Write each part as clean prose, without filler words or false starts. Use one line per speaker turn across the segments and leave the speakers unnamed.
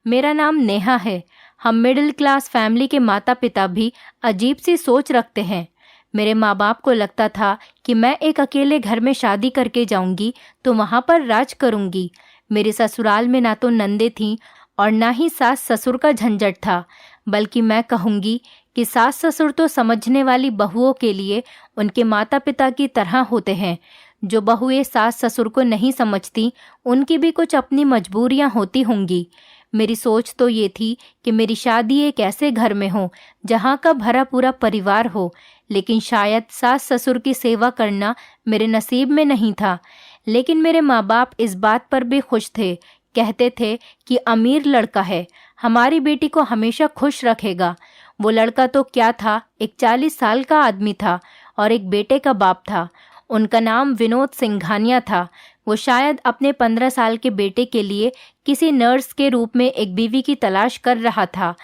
मेरा नाम नेहा है। हम मिडिल क्लास फैमिली के माता पिता भी अजीब सी सोच रखते हैं। मेरे माँ बाप को लगता था कि मैं एक अकेले घर में शादी करके जाऊंगी तो वहाँ पर राज करूंगी। मेरे ससुराल में ना तो नंदे थीं और ना ही सास ससुर का झंझट था, बल्कि मैं कहूँगी कि सास ससुर तो समझने वाली बहुओं के लिए उनके माता पिता की तरह होते हैं। जो बहुएं सास ससुर को नहीं समझती, उनकी भी कुछ अपनी मजबूरियां होती होंगी। मेरी सोच तो ये थी कि मेरी शादी एक ऐसे घर में हो जहाँ का भरा पूरा परिवार हो, लेकिन शायद सास ससुर की सेवा करना मेरे नसीब में नहीं था। लेकिन मेरे माँ बाप इस बात पर भी खुश थे। कहते थे कि अमीर लड़का है, हमारी बेटी को हमेशा खुश रखेगा। वो लड़का तो क्या था, एक 40 साल का आदमी था और एक बेटे का बाप था। उनका नाम विनोद सिंघानिया था। वो शायद अपने 15 साल के बेटे के लिए किसी नर्स के रूप में एक बीवी की तलाश कर रहा था।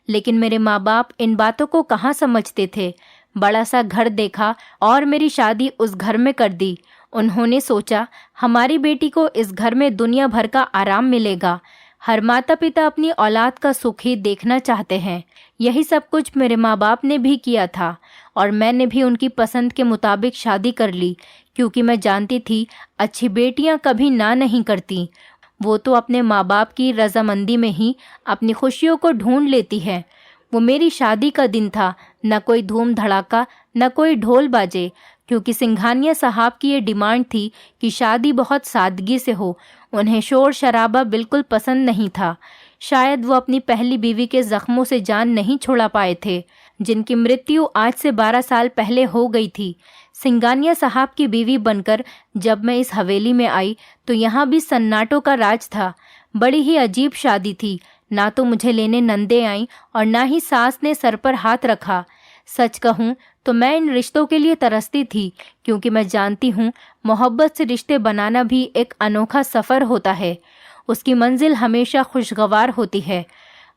लेकिन मेरे माँ बाप इन बातों को कहाँ समझते थे। बड़ा सा घर देखा और मेरी शादी उस घर में कर दी। उन्होंने सोचा हमारी बेटी को इस घर में दुनिया भर का आराम मिलेगा। हर माता पिता अपनी औलाद का सुख ही देखना चाहते हैं। यही सब कुछ मेरे माँ बाप ने भी किया था और मैंने भी उनकी पसंद के मुताबिक शादी कर ली, क्योंकि मैं जानती थी अच्छी बेटियां कभी ना नहीं करती। वो तो अपने माँ बाप की रजामंदी में ही अपनी खुशियों को ढूंढ लेती है। वो मेरी शादी का दिन था, न कोई धूम धड़ाका, न कोई ढोल बाजे, क्योंकि सिंघानिया साहब की ये डिमांड थी कि शादी बहुत सादगी से हो। उन्हें शोर शराबा बिल्कुल पसंद नहीं था। शायद वो अपनी पहली बीवी के जख्मों से जान नहीं छुड़ा पाए थे, जिनकी मृत्यु आज से 12 साल पहले हो गई थी। सिंघानिया साहब की बीवी बनकर जब मैं इस हवेली में आई तो यहाँ भी सन्नाटों का राज था। बड़ी ही अजीब शादी थी। ना तो मुझे लेने नंदे आई और ना ही सास ने सर पर हाथ रखा। सच कहूँ तो मैं इन रिश्तों के लिए तरसती थी, क्योंकि मैं जानती हूँ मोहब्बत से रिश्ते बनाना भी एक अनोखा सफ़र होता है। उसकी मंजिल हमेशा खुशगवार होती है।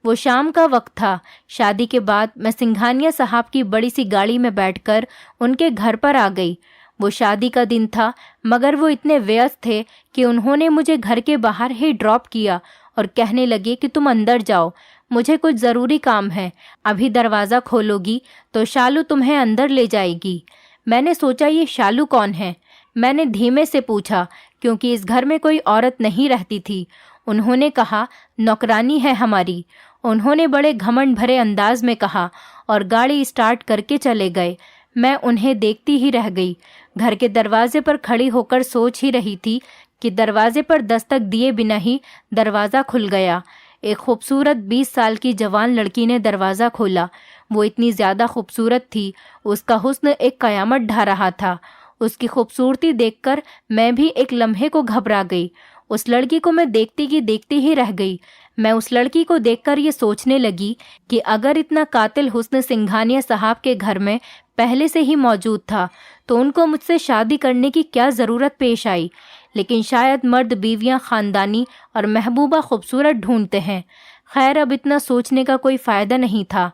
वो शाम का वक्त था। शादी के बाद मैं सिंघानिया साहब की बड़ी सी गाड़ी में बैठकर उनके घर पर आ गई। वो शादी का दिन था, मगर वो इतने व्यस्त थे कि उन्होंने मुझे घर के बाहर ही ड्रॉप किया और कहने लगे कि तुम अंदर जाओ, मुझे कुछ ज़रूरी काम है। अभी दरवाज़ा खोलोगी तो शालू तुम्हें अंदर ले जाएगी। मैंने सोचा ये शालू कौन है। मैंने धीमे से पूछा, क्योंकि इस घर में कोई औरत नहीं रहती थी। उन्होंने कहा नौकरानी है हमारी। उन्होंने बड़े घमंड भरे अंदाज में कहा और गाड़ी स्टार्ट करके चले गए। मैं उन्हें देखती ही रह गई। घर के दरवाजे पर खड़ी होकर सोच ही रही थी कि दरवाजे पर दस्तक दिए बिना ही दरवाज़ा खुल गया। एक खूबसूरत 20 साल की जवान लड़की ने दरवाज़ा खोला। वो इतनी ज़्यादा खूबसूरत थी, उसका हुस्न एक कयामत ढा रहा था। उसकी खूबसूरती देखकर मैं भी एक लम्हे को घबरा गई। उस लड़की को मैं देखती ही रह गई। मैं उस लड़की को देखकर ये सोचने लगी कि अगर इतना कातिल हुस्न सिंघानिया साहब के घर में पहले से ही मौजूद था तो उनको मुझसे शादी करने की क्या ज़रूरत पेश आई। लेकिन शायद मर्द बीवियां ख़ानदानी और महबूबा खूबसूरत ढूंढते हैं। खैर, अब इतना सोचने का कोई फ़ायदा नहीं था।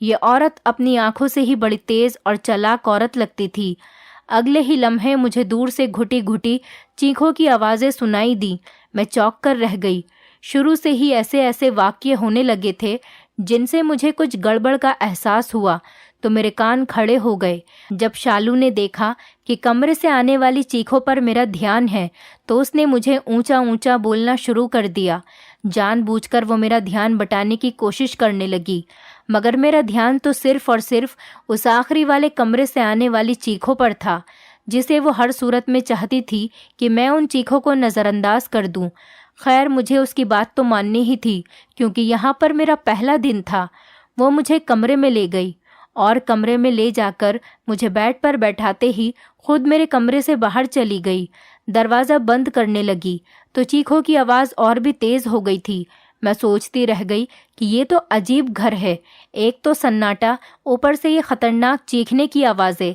ये औरत अपनी आंखों से ही बड़ी तेज़ और चालाक औरत लगती थी। अगले ही लम्हे मुझे दूर से घुटी घुटी चीखों की आवाज़ें सुनाई दी। मैं चौंक कर रह गई। शुरू से ही ऐसे ऐसे वाक़ये होने लगे थे जिनसे मुझे कुछ गड़बड़ का एहसास हुआ तो मेरे कान खड़े हो गए। जब शालू ने देखा कि कमरे से आने वाली चीखों पर मेरा ध्यान है तो उसने मुझे ऊंचा ऊंचा बोलना शुरू कर दिया। जानबूझकर वो मेरा ध्यान बटाने की कोशिश करने लगी, मगर मेरा ध्यान तो सिर्फ और सिर्फ उस आखिरी वाले कमरे से आने वाली चीखों पर था, जिसे वो हर सूरत में चाहती थी कि मैं उन चीखों को नज़रअंदाज कर दूं। खैर, मुझे उसकी बात तो माननी ही थी, क्योंकि यहाँ पर मेरा पहला दिन था। वो मुझे कमरे में ले गई और कमरे में ले जाकर मुझे बेड पर बैठाते ही खुद मेरे कमरे से बाहर चली गई। दरवाज़ा बंद करने लगी तो चीखों की आवाज़ और भी तेज़ हो गई थी। मैं सोचती रह गई कि ये तो अजीब घर है, एक तो सन्नाटा, ऊपर से ये खतरनाक चीखने की आवाज़ें।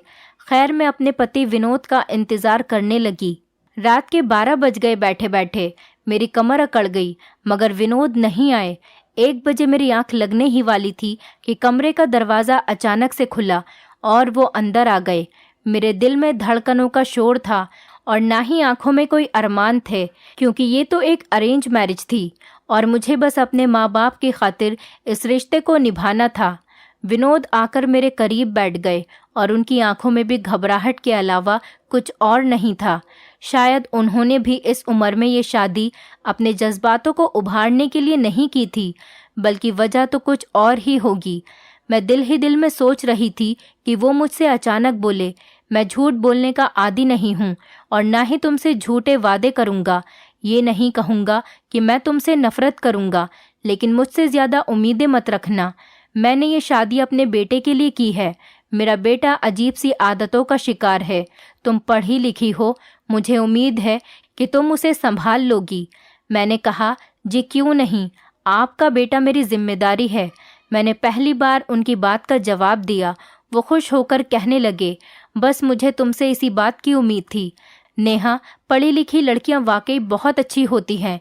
खैर, मैं अपने पति विनोद का इंतज़ार करने लगी। रात के 12 बज गए बैठे बैठे। मेरी कमर अकड़ गई, मगर विनोद नहीं आए। 1 बजे मेरी आंख लगने ही वाली थी कि कमरे का दरवाज़ा अचानक से खुला और वो अंदर आ गए। मेरे दिल में धड़कनों का शोर था और ना ही आंखों में कोई अरमान थे, क्योंकि ये तो एक अरेंज मैरिज थी और मुझे बस अपने माँ बाप की खातिर इस रिश्ते को निभाना था। विनोद आकर मेरे करीब बैठ गए और उनकी आंखों में भी घबराहट के अलावा कुछ और नहीं था। शायद उन्होंने भी इस उम्र में ये शादी अपने जज्बातों को उभारने के लिए नहीं की थी, बल्कि वजह तो कुछ और ही होगी। मैं दिल ही दिल में सोच रही थी कि वो मुझसे अचानक बोले, मैं झूठ बोलने का आदी नहीं हूँ और ना ही तुमसे झूठे वादे करूँगा। ये नहीं कहूँगा कि मैं तुमसे नफरत करूँगा, लेकिन मुझसे ज़्यादा उम्मीदें मत रखना। मैंने ये शादी अपने बेटे के लिए की है। मेरा बेटा अजीब सी आदतों का शिकार है। तुम पढ़ी लिखी हो, मुझे उम्मीद है कि तुम उसे संभाल लोगी। मैंने कहा, जी क्यों नहीं, आपका बेटा मेरी जिम्मेदारी है। मैंने पहली बार उनकी बात का जवाब दिया। वो खुश होकर कहने लगे, बस मुझे तुमसे इसी बात की उम्मीद थी। नेहा, पढ़ी लिखी लड़कियां वाकई बहुत अच्छी होती हैं।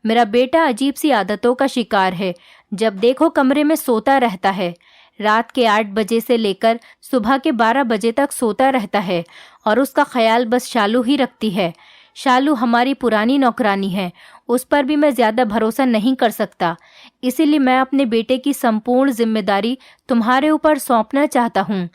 मेरा बेटा अजीब सी आदतों का शिकार है। जब देखो कमरे में सोता रहता है। रात के 8 बजे से लेकर सुबह के 12 बजे तक सोता रहता है और उसका ख्याल बस शालू ही रखती है। शालू हमारी पुरानी नौकरानी है, उस पर भी मैं ज़्यादा भरोसा नहीं कर सकता। इसीलिए मैं अपने बेटे की संपूर्ण जिम्मेदारी तुम्हारे ऊपर सौंपना चाहता हूँ।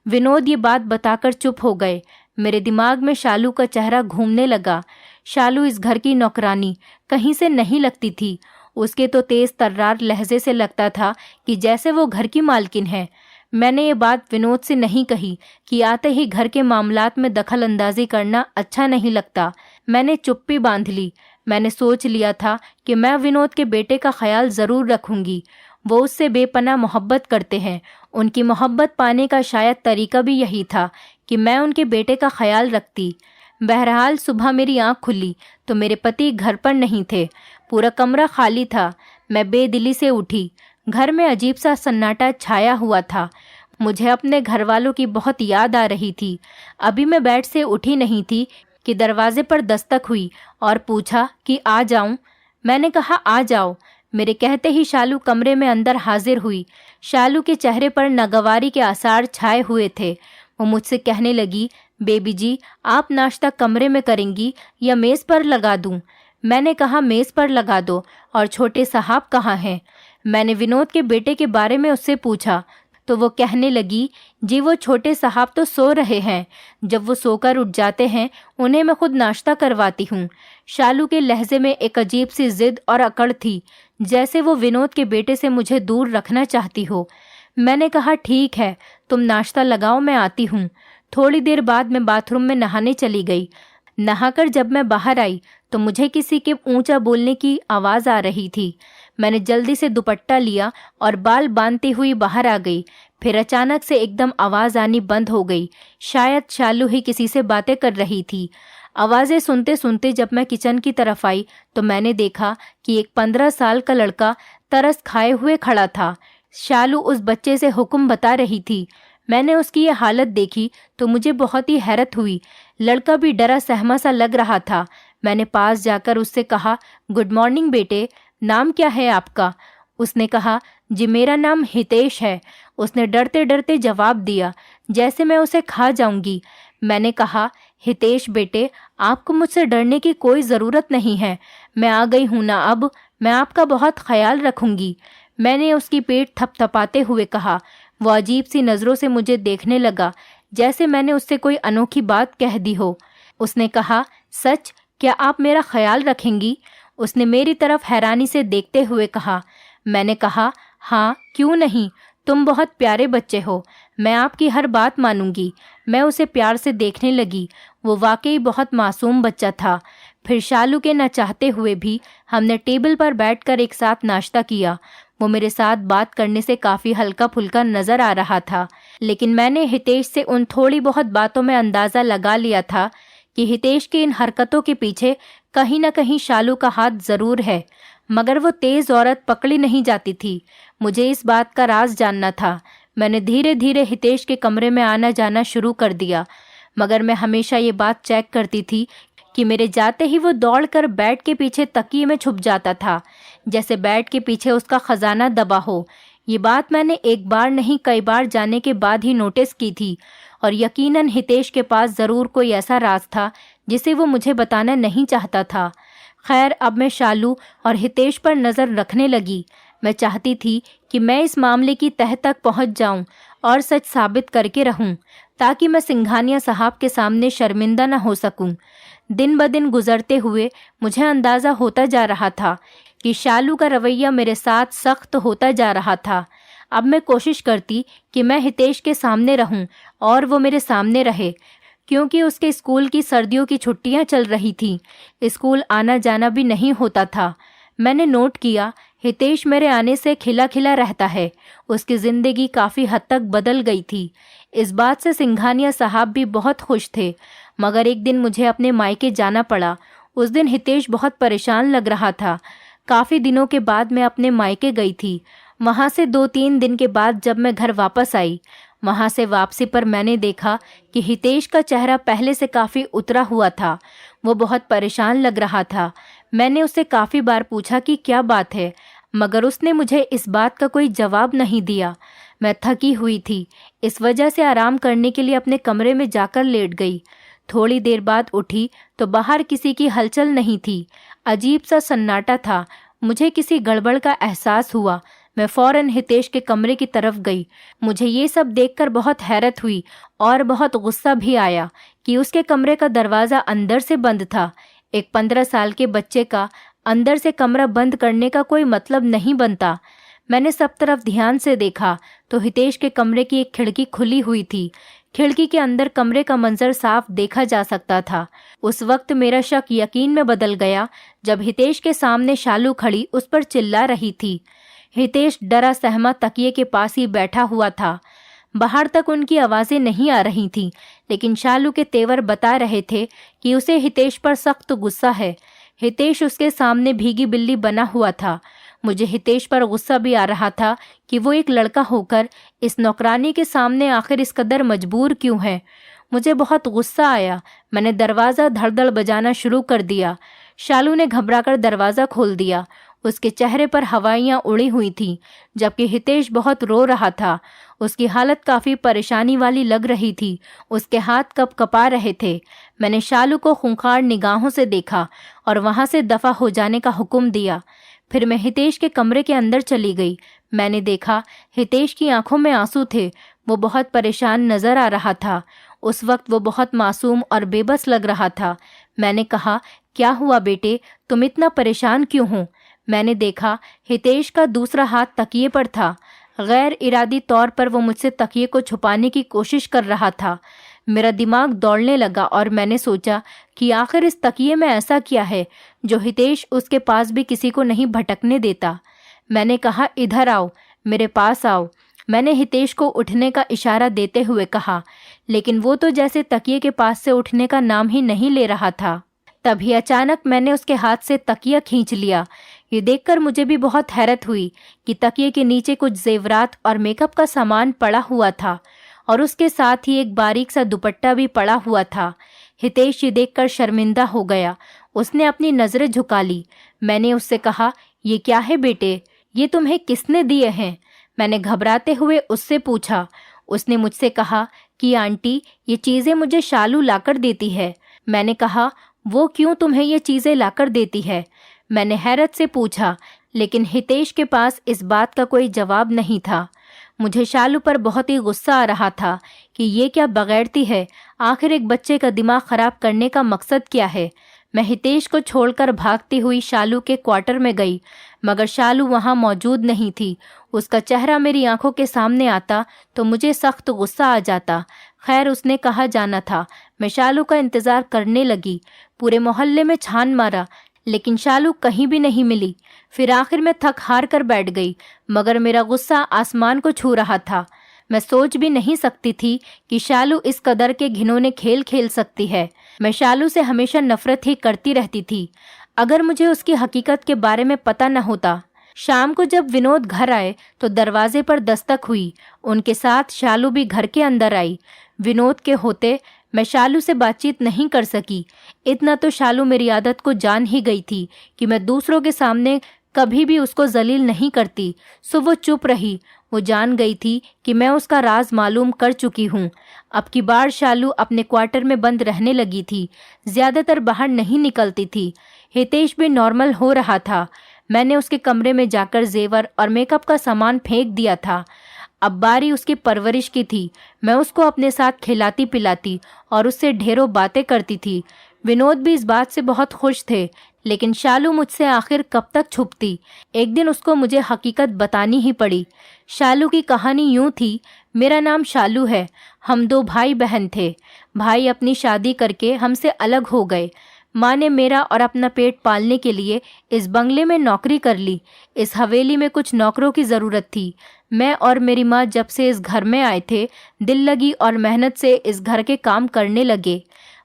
विनोद ये बात बताकर चुप हो गए। मेरे दिमाग में शालू का चेहरा घूमने लगा। शालू इस घर की नौकरानी कहीं से नहीं लगती थी। उसके तो तेज तर्रार लहजे से लगता था कि जैसे वो घर की मालकिन है। मैंने ये बात विनोद से नहीं कही कि आते ही घर के मामलात में दखल अंदाजी करना अच्छा नहीं लगता। मैंने चुप्पी बांध ली। मैंने सोच लिया था कि मैं विनोद के बेटे का ख्याल ज़रूर रखूंगी। वो उससे बेपनाह मोहब्बत करते हैं। उनकी मोहब्बत पाने का शायद तरीका भी यही था कि मैं उनके बेटे का ख्याल रखती। बहरहाल सुबह मेरी आँख खुली तो मेरे पति घर पर नहीं थे। पूरा कमरा खाली था। मैं बेदिली से उठी। घर में अजीब सा सन्नाटा छाया हुआ था। मुझे अपने घर वालों की बहुत याद आ रही थी। अभी मैं बेड से उठी नहीं थी कि दरवाजे पर दस्तक हुई और पूछा कि आ जाऊं। मैंने कहा, आ जाओ। मेरे कहते ही शालू कमरे में अंदर हाजिर हुई। शालू के चेहरे पर नागवारी के आसार छाए हुए थे। वो मुझसे कहने लगी, बेबी जी, आप नाश्ता कमरे में करेंगी या मेज़ पर लगा दूं? मैंने कहा, मेज़ पर लगा दो। और छोटे साहब कहाँ हैं? मैंने विनोद के बेटे के बारे में उससे पूछा तो वो कहने लगी, जी वो छोटे साहब तो सो रहे हैं। जब वो सोकर उठ जाते हैं उन्हें मैं खुद नाश्ता करवाती हूँ। शालू के लहजे में एक अजीब सी जिद और अकड़ थी, जैसे वो विनोद के बेटे से मुझे दूर रखना चाहती हो। मैंने कहा, ठीक है, तुम नाश्ता लगाओ, मैं आती हूँ। थोड़ी देर बाद मैं बाथरूम में नहाने चली गई। नहाकर जब मैं बाहर आई तो मुझे किसी के ऊंचा बोलने की आवाज़ आ रही थी। मैंने जल्दी से दुपट्टा लिया और बाल बांधती हुई बाहर आ गई। फिर अचानक से एकदम आवाज़ आनी बंद हो गई। शायद शालू ही किसी से बातें कर रही थी। आवाज़ें सुनते सुनते जब मैं किचन की तरफ आई तो मैंने देखा कि एक 15 साल का लड़का तरस खाए हुए खड़ा था। शालू उस बच्चे से हुक्म बता रही थी। मैंने उसकी ये हालत देखी तो मुझे बहुत ही हैरत हुई। लड़का भी डरा सहमा सा लग रहा था। मैंने पास जाकर उससे कहा, गुड मॉर्निंग बेटे, नाम क्या है आपका? उसने कहा, जी मेरा नाम हितेश है। उसने डरते डरते जवाब दिया, जैसे मैं उसे खा जाऊंगी। मैंने कहा, हितेश बेटे, आपको मुझसे डरने की कोई ज़रूरत नहीं है। मैं आ गई हूं ना, अब मैं आपका बहुत ख्याल रखूंगी। मैंने उसकी पेट थपथपाते हुए कहा। वो अजीब सी नज़रों से मुझे देखने लगा, जैसे मैंने उससे कोई अनोखी बात कह दी हो। उसने कहा, सच? क्या आप मेरा ख्याल रखेंगी? उसने मेरी तरफ हैरानी से देखते हुए कहा। मैंने कहा, हाँ, क्यों नहीं, तुम बहुत प्यारे बच्चे हो, मैं आपकी हर बात मानूंगी। मैं उसे प्यार से देखने लगी। वो वाकई बहुत मासूम बच्चा था। फिर शालू के न चाहते हुए भी हमने टेबल पर बैठकर एक साथ नाश्ता किया। वो मेरे साथ बात करने से काफ़ी हल्का फुल्का नज़र आ रहा था, लेकिन मैंने हितेश से उन थोड़ी बहुत बातों में अंदाज़ा लगा लिया था कि हितेश की इन हरकतों के पीछे कहीं न कहीं शालू का हाथ ज़रूर है। मगर वो तेज़ औरत पकड़ी नहीं जाती थी। मुझे इस बात का राज जानना था। मैंने धीरे धीरे हितेश के कमरे में आना जाना शुरू कर दिया, मगर मैं हमेशा ये बात चेक करती थी कि मेरे जाते ही वो दौड़कर बेड के पीछे तकिए में छुप जाता था, जैसे बेड के पीछे उसका खजाना दबा हो। ये बात मैंने एक बार नहीं कई बार जानने के बाद ही नोटिस की थी, और यकीनन हितेश के पास ज़रूर कोई ऐसा राज था जिसे वो मुझे बताना नहीं चाहता था। खैर, अब मैं शालू और हितेश पर नज़र रखने लगी। मैं चाहती थी कि मैं इस मामले की तह तक पहुंच जाऊं और सच साबित करके रहूं, ताकि मैं सिंघानिया साहब के सामने शर्मिंदा न हो सकूं। दिन ब दिन गुजरते हुए मुझे अंदाज़ा होता जा रहा था कि शालू का रवैया मेरे साथ सख्त होता जा रहा था। अब मैं कोशिश करती कि मैं हितेश के सामने रहूं और वो मेरे सामने रहे, क्योंकि उसके स्कूल की सर्दियों की छुट्टियां चल रही थीं। स्कूल आना जाना भी नहीं होता था। मैंने नोट किया, हितेश मेरे आने से खिला खिला रहता है। उसकी ज़िंदगी काफ़ी हद तक बदल गई थी। इस बात से सिंघानिया साहब भी बहुत खुश थे। मगर एक दिन मुझे अपने मायके जाना पड़ा। उस दिन हितेश बहुत परेशान लग रहा था। काफ़ी दिनों के बाद मैं अपने मायके गई थी। वहाँ से 2-3 दिन के बाद जब मैं घर वापस आई, वहाँ से वापसी पर मैंने देखा कि हितेश का चेहरा पहले से काफ़ी उतरा हुआ था। वो बहुत परेशान लग रहा था। मैंने उससे काफ़ी बार पूछा कि क्या बात है, मगर उसने मुझे इस बात का कोई जवाब नहीं दिया। मैं थकी हुई थी, इस वजह से आराम करने के लिए अपने कमरे में जाकर लेट गई। थोड़ी देर बाद उठी तो बाहर किसी की हलचल नहीं थी। अजीब सा सन्नाटा था। मुझे किसी गड़बड़ का एहसास हुआ। मैं फौरन हितेश के कमरे की तरफ गई। मुझे ये सब देखकर बहुत हैरत हुई और बहुत गुस्सा भी आया कि उसके कमरे का दरवाज़ा अंदर से बंद था। एक 15 साल के बच्चे का अंदर से कमरा बंद करने का कोई मतलब नहीं बनता। मैंने सब तरफ ध्यान से देखा तो हितेश के कमरे की एक खिड़की खुली हुई थी। खिड़की के अंदर कमरे का मंजर साफ देखा जा सकता था। उस वक्त मेरा शक यकीन में बदल गया जब हितेश के सामने शालू खड़ी उस पर चिल्ला रही थी। हितेश डरा सहमा तकिए के पास ही बैठा हुआ था। बाहर तक उनकी आवाज़ें नहीं आ रही थीं, लेकिन शालू के तेवर बता रहे थे कि उसे हितेश पर सख्त गुस्सा है। हितेश उसके सामने भीगी बिल्ली बना हुआ था। मुझे हितेश पर गुस्सा भी आ रहा था कि वो एक लड़का होकर इस नौकरानी के सामने आखिर इस कदर मजबूर क्यों है। मुझे बहुत गुस्सा आया। मैंने दरवाज़ा धड़धड़ बजाना शुरू कर दिया। शालू ने घबराकर दरवाज़ा खोल दिया। उसके चेहरे पर हवाइयाँ उड़ी हुई थीं, जबकि हितेश बहुत रो रहा था। उसकी हालत काफ़ी परेशानी वाली लग रही थी। उसके हाथ कँपा रहे थे। मैंने शालू को खूंखार निगाहों से देखा और वहाँ से दफ़ा हो जाने का हुक्म दिया। फिर मैं हितेश के कमरे के अंदर चली गई। मैंने देखा हितेश की आंखों में आंसू थे। वो बहुत परेशान नज़र आ रहा था। उस वक्त वो बहुत मासूम और बेबस लग रहा था। मैंने कहा, क्या हुआ बेटे, तुम इतना परेशान क्यों हो? मैंने देखा हितेश का दूसरा हाथ तकिए पर था। गैर इरादी तौर पर वो मुझसे तकिए को छुपाने की कोशिश कर रहा था। मेरा दिमाग दौड़ने लगा और मैंने सोचा कि आखिर इस तकिए में ऐसा क्या है जो हितेश उसके पास भी किसी को नहीं भटकने देता। मैंने कहा, इधर आओ, मेरे पास आओ। मैंने हितेश को उठने का इशारा देते हुए कहा, लेकिन वो तो जैसे तकिए के पास से उठने का नाम ही नहीं ले रहा था। तभी अचानक मैंने उसके हाथ से तकिया खींच लिया। ये देखकर मुझे भी बहुत हैरत हुई कि तकिए के नीचे कुछ जेवरात और मेकअप का सामान पड़ा हुआ था और उसके साथ ही एक बारीक सा दुपट्टा भी पड़ा हुआ था। हितेश ये देखकर शर्मिंदा हो गया। उसने अपनी नज़रें झुका ली। मैंने उससे कहा, ये क्या है बेटे, ये तुम्हें किसने दिए हैं? मैंने घबराते हुए उससे पूछा। उसने मुझसे कहा कि आंटी, ये चीज़ें मुझे शालू लाकर देती है। मैंने कहा, वो क्यों तुम्हें ये चीज़ें लाकर देती है? मैंने हैरत से पूछा, लेकिन हितेश के पास इस बात का कोई जवाब नहीं था। मुझे शालू पर बहुत ही गुस्सा आ रहा था कि ये क्या बगैरती है। आखिर एक बच्चे का दिमाग खराब करने का मकसद क्या है? मैं हितेश को छोड़कर भागती हुई शालू के क्वार्टर में गई, मगर शालू वहाँ मौजूद नहीं थी। उसका चेहरा मेरी आंखों के सामने आता तो मुझे सख्त गुस्सा आ जाता। खैर, उसने कहा जाना था। मैं शालू का इंतज़ार करने लगी। पूरे मोहल्ले में छान मारा, लेकिन शालू कहीं भी नहीं मिली। फिर आखिर में थक हार कर बैठ गई, मगर मेरा गुस्सा आसमान को छू रहा था। मैं सोच भी नहीं सकती थी कि शालू इस कदर के घिनौने खेल खेल सकती है। मैं शालू से हमेशा नफरत ही करती रहती थी। अगर मुझे उसकी हकीकत के बारे में पता न होता। शाम को जब विनोद घर आए तो दरवाजे पर दस्तक हुई। उनके साथ शालू भी घर के अंदर आई। विनोद के होते मैं शालू से बातचीत नहीं कर सकी। इतना तो शालू मेरी आदत को जान ही गई थी कि मैं दूसरों के सामने कभी भी उसको जलील नहीं करती, सो वो चुप रही। वो जान गई थी कि मैं उसका राज मालूम कर चुकी हूँ। अब की बार शालू अपने क्वार्टर में बंद रहने लगी थी। ज़्यादातर बाहर नहीं निकलती थी। हितेश भी नॉर्मल हो रहा था। मैंने उसके कमरे में जाकर जेवर और मेकअप का सामान फेंक दिया था। अब बारी उसकी परवरिश की थी। मैं उसको अपने साथ खिलाती पिलाती और उससे ढेरों बातें करती थी। विनोद भी इस बात से बहुत खुश थे, लेकिन शालू मुझसे आखिर कब तक छुपती। एक दिन उसको मुझे हकीकत बतानी ही पड़ी। शालू की कहानी यूं थी। मेरा नाम शालू है। हम 2 भाई बहन थे। भाई अपनी शादी करके हमसे अलग हो गए। माँ ने मेरा और अपना पेट पालने के लिए इस बंगले में नौकरी कर ली। इस हवेली में कुछ नौकरों की ज़रूरत थी। मैं और मेरी माँ जब से इस घर में आए थे, दिल लगी और मेहनत से इस घर के काम करने लगे।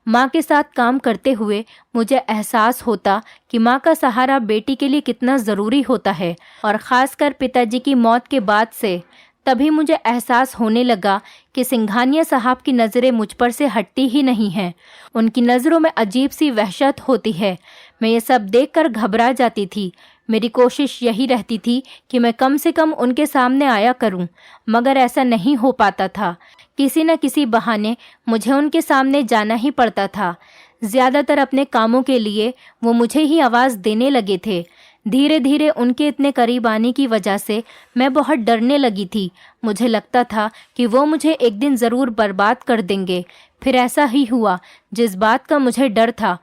माँ के साथ काम करते हुए मुझे एहसास होता कि माँ का सहारा बेटी के लिए कितना ज़रूरी होता है, और ख़ासकर पिताजी की मौत के बाद से। तभी मुझे एहसास होने लगा कि सिंघानिया साहब की नज़रें मुझ पर से हटती ही नहीं हैं। उनकी नज़रों में अजीब सी वहशत होती है। मैं ये सब देखकर घबरा जाती थी। मेरी कोशिश यही रहती थी कि मैं कम से कम उनके सामने आया करूं, मगर ऐसा नहीं हो पाता था। किसी न किसी बहाने मुझे उनके सामने जाना ही पड़ता था। ज़्यादातर अपने कामों के लिए वो मुझे ही आवाज़ देने लगे थे। धीरे धीरे उनके इतने करीब आने की वजह से मैं बहुत डरने लगी थी। मुझे लगता था कि वो मुझे एक दिन ज़रूर बर्बाद कर देंगे। फिर ऐसा ही हुआ जिस बात का मुझे डर था।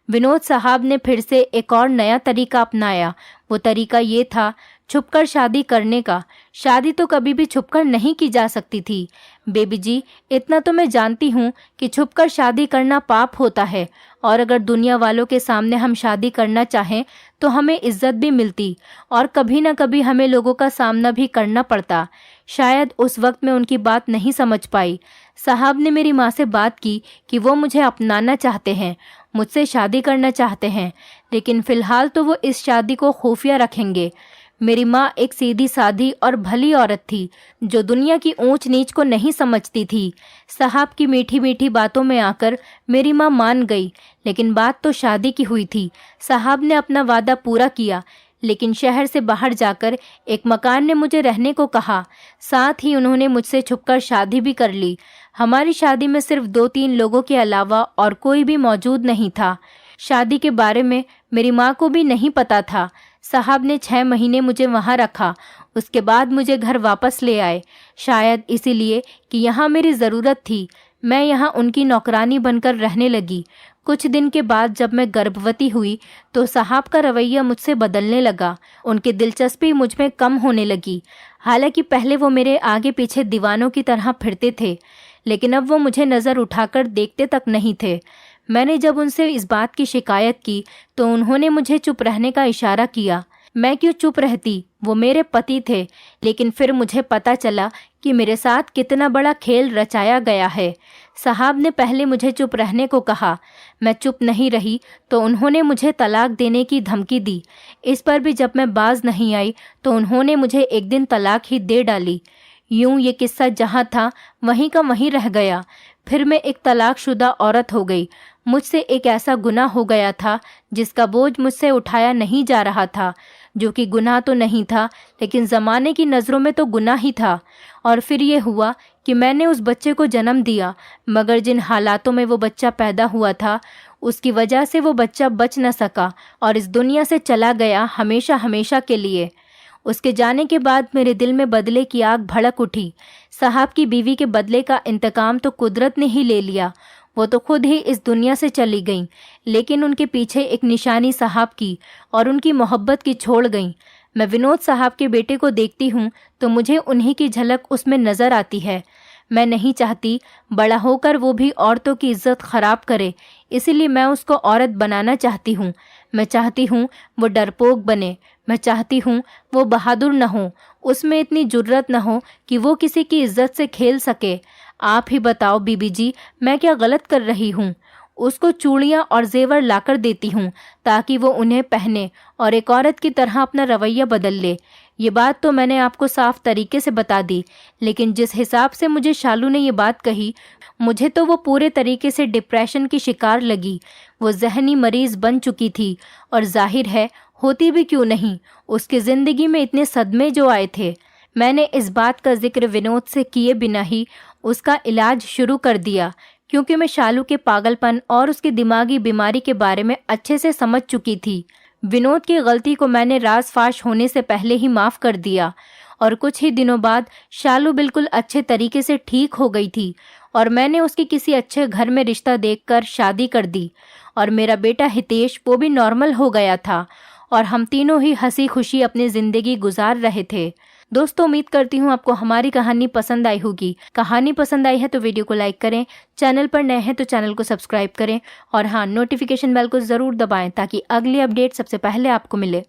विनोद साहब ने फिर से एक और नया तरीका अपनाया। वो तरीका ये था छुपकर शादी करने का। शादी तो कभी भी छुपकर नहीं की जा सकती थी। बेबी जी, इतना तो मैं जानती हूँ कि छुपकर शादी करना पाप होता है, और अगर दुनिया वालों के सामने हम शादी करना चाहें तो हमें इज्जत भी मिलती, और कभी ना कभी हमें लोगों का सामना भी करना पड़ता। शायद उस वक्त मैं उनकी बात नहीं समझ पाई। साहब ने मेरी माँ से बात की कि वो मुझे अपनाना चाहते हैं, मुझसे शादी करना चाहते हैं, लेकिन फ़िलहाल तो वो इस शादी को खुफिया रखेंगे। मेरी माँ एक सीधी सादी और भली औरत थी, जो दुनिया की ऊंच नीच को नहीं समझती थी। साहब की मीठी मीठी बातों में आकर मेरी माँ मान गई, लेकिन बात तो शादी की हुई थी। साहब ने अपना वादा पूरा किया, लेकिन शहर से बाहर जाकर एक मकान ने मुझे रहने को कहा। साथ ही उन्होंने मुझसे छुपकर शादी भी कर ली। हमारी शादी में सिर्फ 2-3 लोगों के अलावा और कोई भी मौजूद नहीं था। शादी के बारे में मेरी माँ को भी नहीं पता था। साहब ने 6 महीने मुझे वहाँ रखा। उसके बाद मुझे घर वापस ले आए, शायद इसीलिए कि यहाँ मेरी ज़रूरत थी। मैं यहाँ उनकी नौकरानी बनकर रहने लगी। कुछ दिन के बाद जब मैं गर्भवती हुई तो साहब का रवैया मुझसे बदलने लगा। उनकी दिलचस्पी मुझ में कम होने लगी। हालांकि पहले वो मेरे आगे पीछे दीवानों की तरह फिरते थे, लेकिन अब वो मुझे नज़र उठाकर देखते तक नहीं थे। मैंने जब उनसे इस बात की शिकायत की तो उन्होंने मुझे चुप रहने का इशारा किया। मैं क्यों चुप रहती, वो मेरे पति थे। लेकिन फिर मुझे पता चला कि मेरे साथ कितना बड़ा खेल रचाया गया है। साहब ने पहले मुझे चुप रहने को कहा। मैं चुप नहीं रही तो उन्होंने मुझे तलाक देने की धमकी दी। इस पर भी जब मैं बाज नहीं आई तो उन्होंने मुझे एक दिन तलाक ही दे डाली। यूं ये किस्सा जहाँ था वहीं का वहीं रह गया। फिर मैं एक तलाकशुदा औरत हो गई। मुझसे एक ऐसा गुनाह हो गया था जिसका बोझ मुझसे उठाया नहीं जा रहा था, जो कि गुनाह तो नहीं था, लेकिन ज़माने की नज़रों में तो गुनाह ही था। और फिर ये हुआ कि मैंने उस बच्चे को जन्म दिया, मगर जिन हालातों में वो बच्चा पैदा हुआ था उसकी वजह से वो बच्चा बच न सका और इस दुनिया से चला गया हमेशा हमेशा के लिए। उसके जाने के बाद मेरे दिल में बदले की आग भड़क उठी। साहब की बीवी के बदले का इंतकाम तो कुदरत ने ही ले लिया। वो तो खुद ही इस दुनिया से चली गईं, लेकिन उनके पीछे एक निशानी साहब की और उनकी मोहब्बत की छोड़ गईं। मैं विनोद साहब के बेटे को देखती हूँ तो मुझे उन्हीं की झलक उसमें नज़र आती है। मैं नहीं चाहती बड़ा होकर वो भी औरतों की इज्जत खराब करे, इसीलिए मैं उसको औरत बनाना चाहती हूँ। मैं चाहती हूँ वो डरपोक बने। मैं चाहती हूँ वो बहादुर न हो, उसमें इतनी जुर्रत न हो कि वो किसी की इज्जत से खेल सके। आप ही बताओ बीबी जी, मैं क्या गलत कर रही हूँ? उसको चूड़ियाँ और जेवर लाकर देती हूँ ताकि वो उन्हें पहने और एक औरत की तरह अपना रवैया बदल ले। ये बात तो मैंने आपको साफ तरीके से बता दी, लेकिन जिस हिसाब से मुझे शालू ने ये बात कही, मुझे तो वो पूरे तरीके से डिप्रेशन की शिकार लगी। वो जहनी मरीज बन चुकी थी, और जाहिर है होती भी क्यों नहीं, उसकी ज़िंदगी में इतने सदमे जो आए थे। मैंने इस बात का जिक्र विनोद से किए बिना ही उसका इलाज शुरू कर दिया। क्योंकि मैं शालू के पागलपन और उसकी दिमागी बीमारी के बारे में अच्छे से समझ चुकी थी। विनोद की गलती को मैंने राज फाश होने से पहले ही माफ कर दिया और कुछ ही दिनों बाद शालू बिल्कुल अच्छे तरीके से ठीक हो गई थी और मैंने उसकी किसी अच्छे घर में रिश्ता देखकर शादी कर दी और मेरा बेटा हितेश वो भी नॉर्मल हो गया था और हम तीनों ही हंसी खुशी अपनी जिंदगी गुजार रहे थे। दोस्तों, उम्मीद करती हूँ आपको हमारी कहानी पसंद आई होगी। कहानी पसंद आई है तो वीडियो को लाइक करें, चैनल पर नए हैं तो चैनल को सब्सक्राइब करें और हाँ, नोटिफिकेशन बेल को ज़रूर दबाएं ताकि अगली अपडेट सबसे पहले आपको मिले।